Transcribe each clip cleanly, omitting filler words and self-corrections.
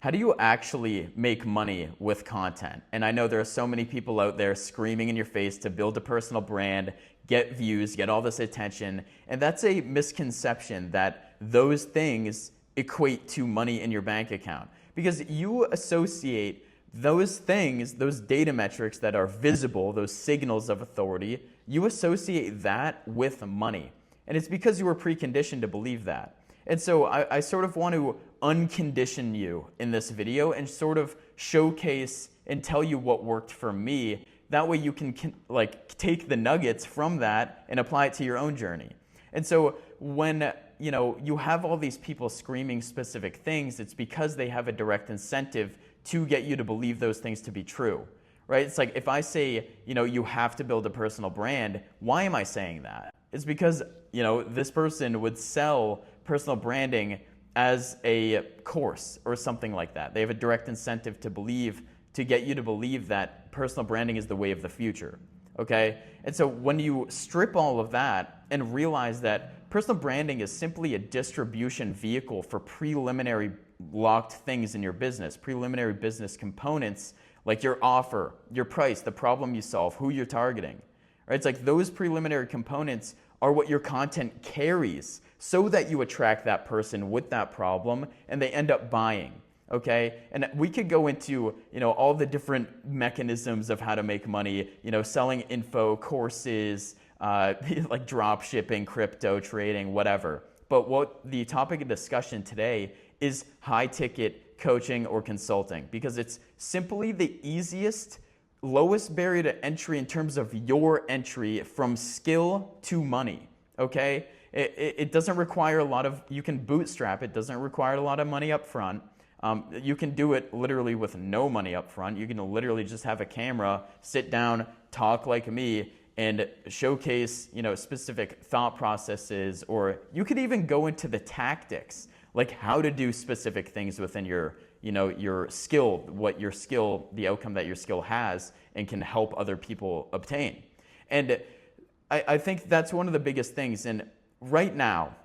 how do you actually make money with content? And I know there are so many people out there screaming in your face to build a personal brand, get views, get all this attention. And that's a misconception that those things equate to money in your bank account, because you associate those things, those data metrics that are visible, those signals of authority, you associate that with money. And it's because you were preconditioned to believe that. And so I sort of want to uncondition you in this video and sort of showcase and tell you what worked for me. That way you can like take the nuggets from that and apply it to your own journey. And so when you have all these people screaming specific things, it's because they have a direct incentive to get you to believe those things to be true, right? It's like if I say, you have to build a personal brand, why am I saying that? It's because, this person would sell personal branding as a course or something like that. They have a direct incentive to get you to believe that personal branding is the way of the future, okay? And so when you strip all of that and realize that personal branding is simply a distribution vehicle for preliminary locked things in your business, preliminary business components like your offer, your price, the problem you solve, who you're targeting, right? It's like those preliminary components are what your content carries so that you attract that person with that problem and they end up buying, okay? And we could go into, all the different mechanisms of how to make money, selling info, courses, like drop shipping, crypto trading, whatever. But what the topic of discussion today is high ticket coaching or consulting, because it's simply the easiest, lowest barrier to entry in terms of your entry from skill to money, okay? It doesn't require you can bootstrap, it doesn't require a lot of money up front. You can do it literally with no money up front. You can literally just have a camera, sit down, talk like me, and showcase, specific thought processes, or you could even go into the tactics, like how to do specific things within your skill, the outcome that your skill has and can help other people obtain. And I think that's one of the biggest things. And right now,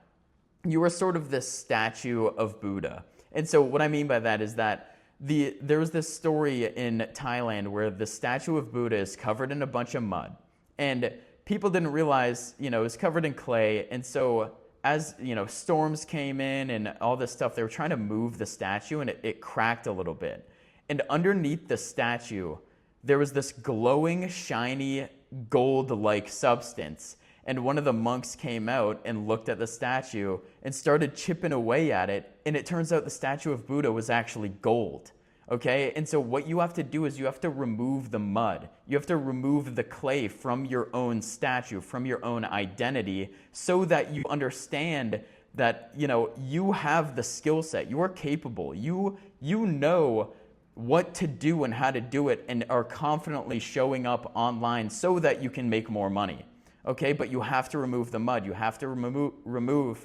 you are sort of this statue of Buddha. And so what I mean by that is that there was this story in Thailand where the statue of Buddha is covered in a bunch of mud. And people didn't realize, it was covered in clay. And so as, storms came in and all this stuff, they were trying to move the statue and it cracked a little bit. And underneath the statue, there was this glowing, shiny, gold-like substance. And one of the monks came out and looked at the statue and started chipping away at it. And it turns out the statue of Buddha was actually gold. Okay? And so what you have to do is you have to remove the mud. You have to remove the clay from your own statue, from your own identity, so that you understand that, you have the skill set. You are capable. You know what to do and how to do it and are confidently showing up online so that you can make more money. Okay? But you have to remove the mud. You have to remove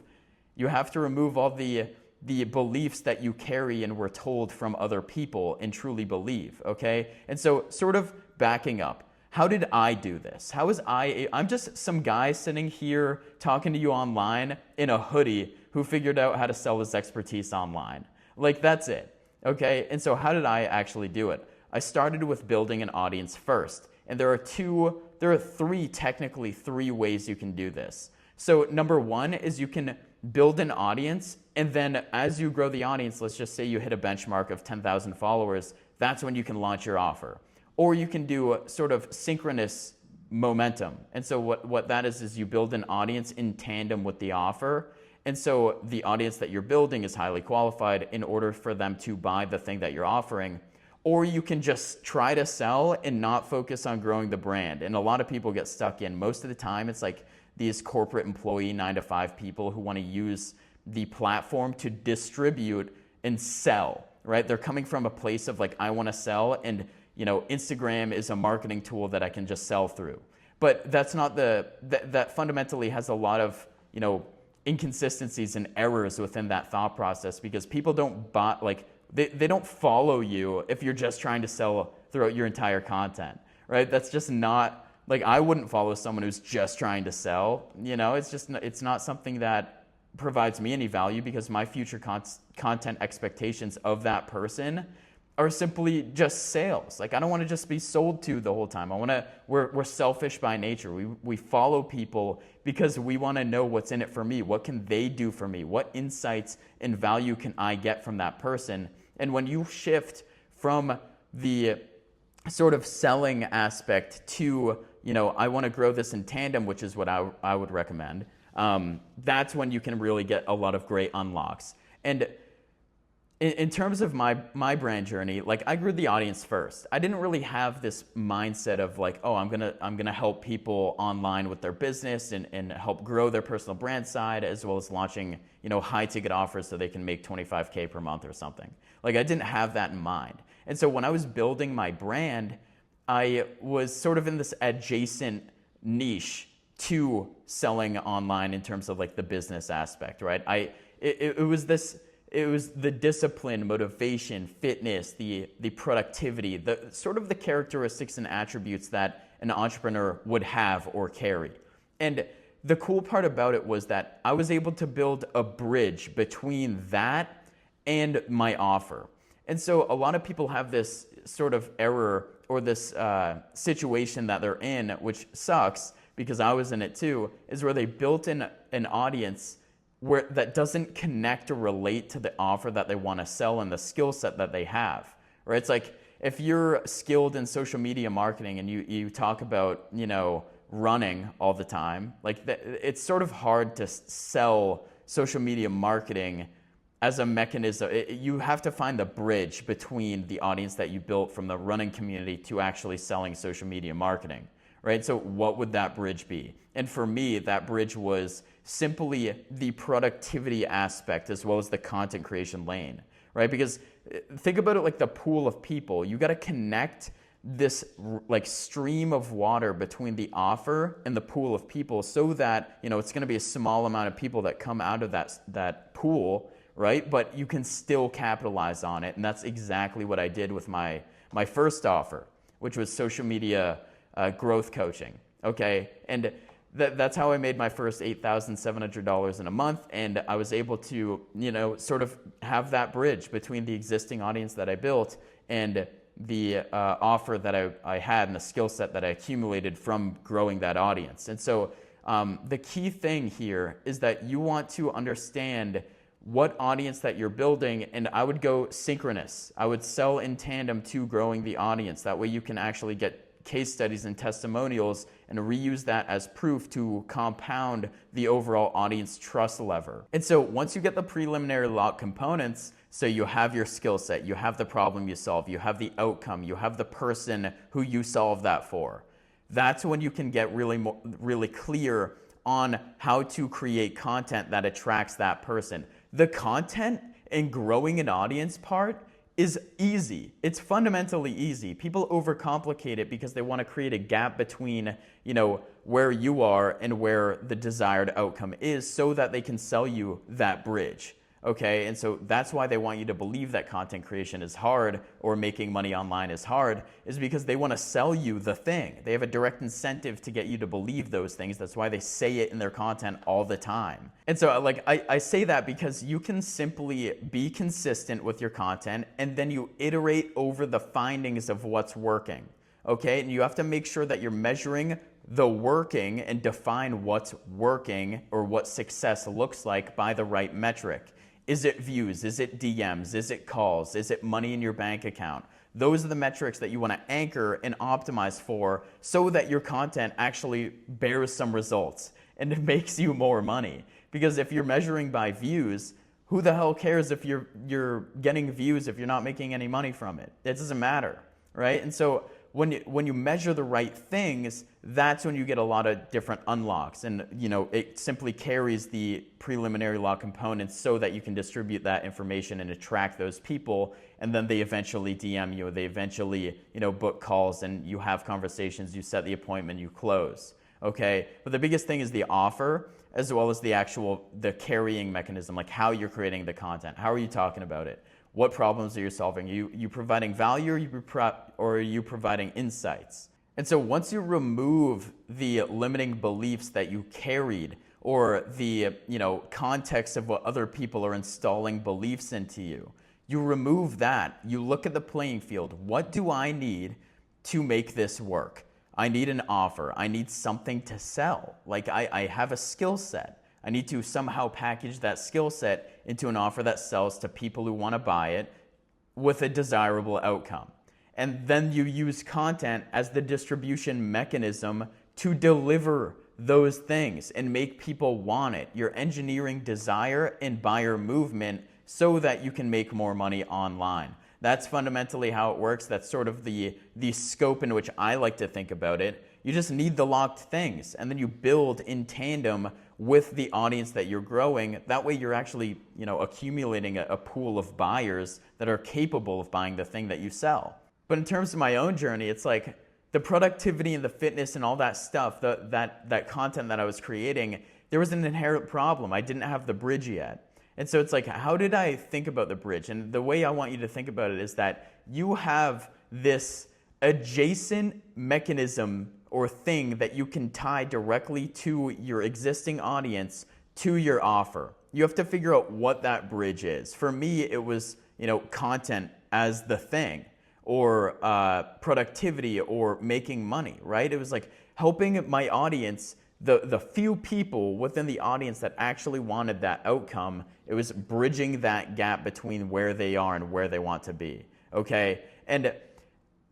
all the beliefs that you carry and were told from other people and truly believe, okay? And so sort of backing up, how did I do this? I'm just some guy sitting here talking to you online in a hoodie who figured out how to sell his expertise online. Like, that's it, okay? And so how did I actually do it? I started with building an audience first. And there are technically three ways you can do this. So number one is you can build an audience, and then as you grow the audience, let's just say you hit a benchmark of 10,000 followers, that's when you can launch your offer. Or you can do sort of synchronous momentum. And so what that is you build an audience in tandem with the offer. And so the audience that you're building is highly qualified in order for them to buy the thing that you're offering. Or you can just try to sell and not focus on growing the brand. And a lot of people get stuck in. Most of the time, it's like these corporate employee 9-to-5 people who want to use the platform to distribute and sell, right? They're coming from a place of like, I want to sell, and Instagram is a marketing tool that I can just sell through. But that's not that fundamentally has a lot of, inconsistencies and errors within that thought process, because people don't buy, they don't follow you if you're just trying to sell throughout your entire content, right? That's just not, I wouldn't follow someone who's just trying to sell, it's not something that provides me any value, because my future content expectations of that person are simply just sales. Like, I don't want to just be sold to the whole time. We're selfish by nature. We follow people because we want to know what's in it for me. What can they do for me? What insights and value can I get from that person? And when you shift from the sort of selling aspect to, I want to grow this in tandem, which is what I would recommend, that's when you can really get a lot of great unlocks. And in terms of my brand journey, like, I grew the audience first. I didn't really have this mindset of like, oh, I'm gonna help people online with their business and help grow their personal brand side, as well as launching, high ticket offers so they can make $25K per month or something. Like, I didn't have that in mind. And so when I was building my brand, I was sort of in this adjacent niche to selling online in terms of like the business aspect, right? It was the discipline, motivation, fitness, the productivity, the sort of the characteristics and attributes that an entrepreneur would have or carry. And the cool part about it was that I was able to build a bridge between that and my offer. And so a lot of people have this sort of error or this situation that they're in, which sucks because I was in it too, is where they built in an audience where that doesn't connect or relate to the offer that they want to sell and the skill set that they have, right? It's like, if you're skilled in social media marketing and you talk about, running all the time, like it's sort of hard to sell social media marketing as a mechanism. You have to find the bridge between the audience that you built from the running community to actually selling social media marketing, right? So what would that bridge be? And for me, that bridge was simply the productivity aspect as well as the content creation lane, right? Because think about it like the pool of people. You got to connect this like stream of water between the offer and the pool of people so that, it's going to be a small amount of people that come out of that pool, right? But you can still capitalize on it. And that's exactly what I did with my first offer, which was social media growth coaching, okay? And that's how I made my first $8,700 in a month. And I was able to, sort of have that bridge between the existing audience that I built and the offer that I had and the skill set that I accumulated from growing that audience. And so the key thing here is that you want to understand what audience that you're building, and I would go synchronous. I would sell in tandem to growing the audience. That way you can actually get case studies and testimonials and reuse that as proof to compound the overall audience trust lever. And so once you get the preliminary lock components, so you have your skill set, you have the problem you solve, you have the outcome, you have the person who you solve that for, that's when you can get really clear on how to create content that attracts that person. The content and growing an audience part is easy. It's fundamentally easy. People overcomplicate it because they want to create a gap between, where you are and where the desired outcome is so that they can sell you that bridge. Okay, and so that's why they want you to believe that content creation is hard or making money online is hard, is because they want to sell you the thing. They have a direct incentive to get you to believe those things. That's why they say it in their content all the time. And so I say that because you can simply be consistent with your content and then you iterate over the findings of what's working. Okay, and you have to make sure that you're measuring the working and define what's working or what success looks like by the right metric. Is it views? Is it DMs? Is it calls? Is it money in your bank account? Those are the metrics that you want to anchor and optimize for so that your content actually bears some results and it makes you more money. Because if you're measuring by views, who the hell cares if you're getting views if you're not making any money from it? It doesn't matter, right? And so when you measure the right things, that's when you get a lot of different unlocks. And it simply carries the preliminary lock components so that you can distribute that information and attract those people. And then they eventually DM you, they eventually book calls and you have conversations, you set the appointment, you close. Okay, but the biggest thing is the offer as well as the carrying mechanism, like how you're creating the content. How are you talking about it? What problems are you solving? Are you providing value or are you providing insights? And so once you remove the limiting beliefs that you carried or the, context of what other people are installing beliefs into you. You remove that. You look at the playing field. What do I need to make this work? I need an offer. I need something to sell. Like I have a skill set. I need to somehow package that skill set into an offer that sells to people who want to buy it with a desirable outcome. And then you use content as the distribution mechanism to deliver those things and make people want it. You're engineering desire and buyer movement so that you can make more money online. That's fundamentally how it works. That's sort of the scope in which I like to think about it. You just need the locked things, and then you build in tandem with the audience that you're growing. That way you're actually, accumulating a pool of buyers that are capable of buying the thing that you sell. But in terms of my own journey, it's like the productivity and the fitness and all that stuff, that content that I was creating, there was an inherent problem. I didn't have the bridge yet. And so it's like, how did I think about the bridge? And the way I want you to think about it is that you have this adjacent mechanism or thing that you can tie directly to your existing audience, to your offer. You have to figure out what that bridge is. For me, it was, content as the thing, or productivity, or making money, right? It was like helping my audience, the few people within the audience that actually wanted that outcome. It was bridging that gap between where they are and where they want to be, okay? And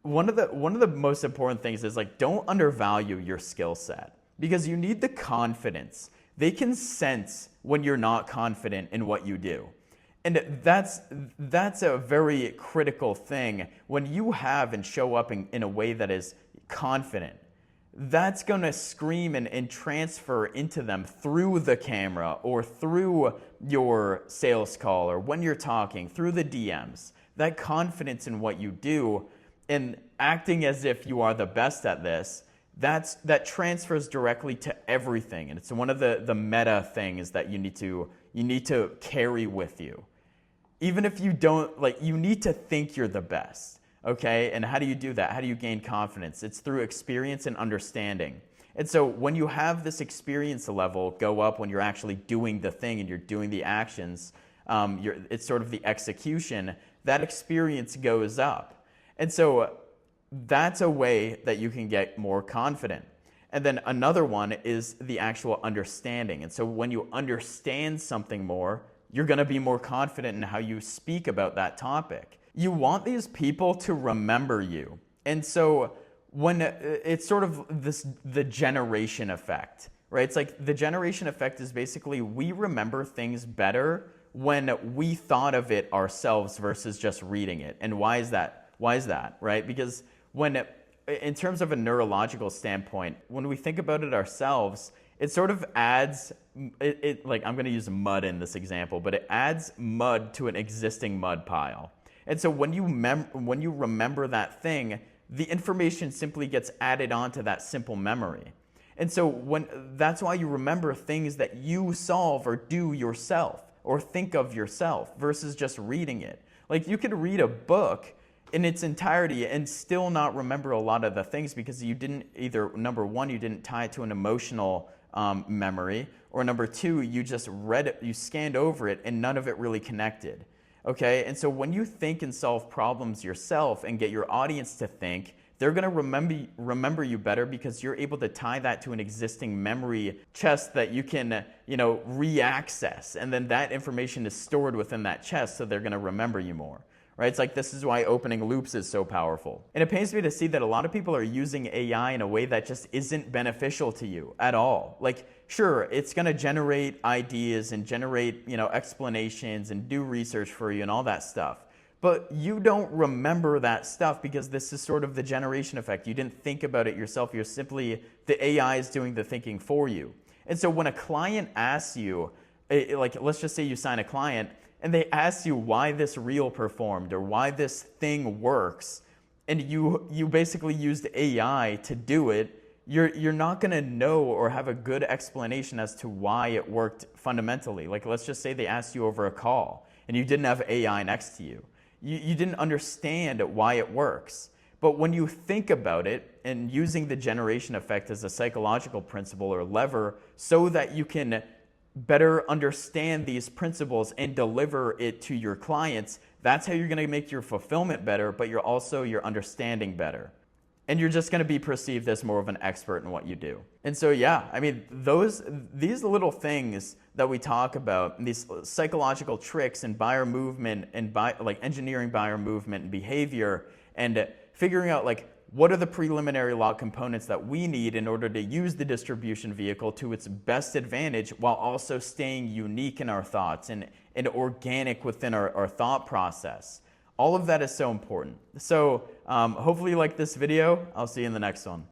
one of the most important things is, like, don't undervalue your skill set, because you need the confidence. They can sense when you're not confident in what you do. And that's a very critical thing. When you have and show up in a way that is confident, that's going to scream and transfer into them through the camera, or through your sales call, or when you're talking, through the DMs. That confidence in what you do and acting as if you are the best at this, that transfers directly to everything. And it's one of the meta things that you need to carry with you. Even if you don't, you need to think you're the best. Okay, and how do you do that? How do you gain confidence? It's through experience and understanding. And so when you have this experience level go up, when you're actually doing the thing and you're doing the actions, it's sort of the execution, that experience goes up. And so that's a way that you can get more confident. And then another one is the actual understanding. And so when you understand something more, you're going to be more confident in how you speak about that topic. You want these people to remember you. And so when it's sort of the generation effect, right? It's like the generation effect is basically we remember things better when we thought of it ourselves versus just reading it. And why is that? Why is that, right? Because in terms of a neurological standpoint, when we think about it ourselves, it sort of adds, like, I'm going to use mud in this example, but it adds mud to an existing mud pile. And so when you remember that thing, the information simply gets added onto that simple memory. And so that's why you remember things that you solve or do yourself or think of yourself versus just reading it. Like, you could read a book in its entirety and still not remember a lot of the things, because you didn't either, number one, you didn't tie it to an emotional memory, or number two, you just read it, you scanned over it, and none of it really connected. Okay, and so when you think and solve problems yourself and get your audience to think, they're going to remember you better, because you're able to tie that to an existing memory chest that you can, re-access, and then that information is stored within that chest, so they're going to remember you more. Right? It's like, this is why opening loops is so powerful. And it pains me to see that a lot of people are using AI in a way that just isn't beneficial to you at all. Like, sure, it's going to generate ideas and generate, explanations and do research for you and all that stuff. But you don't remember that stuff, because this is sort of the generation effect. You didn't think about it yourself. You're simply, the AI is doing the thinking for you. And so when a client asks you, like, let's just say you sign a client, and they ask you why this reel performed or why this thing works, and you basically used AI to do it, you're not going to know or have a good explanation as to why it worked fundamentally. Like, let's just say they asked you over a call and you didn't have AI next to you. You didn't understand why it works. But when you think about it and using the generation effect as a psychological principle or lever so that you can better understand these principles and deliver it to your clients, that's how you're going to make your fulfillment better, but you're also your understanding better. And you're just going to be perceived as more of an expert in what you do. And so, yeah, I mean, these little things that we talk about, these psychological tricks and buyer movement and like engineering buyer movement and behavior, and figuring out like what are the preliminary log components that we need in order to use the distribution vehicle to its best advantage while also staying unique in our thoughts and organic within our thought process. All of that is so important. So hopefully you like this video. I'll see you in the next one.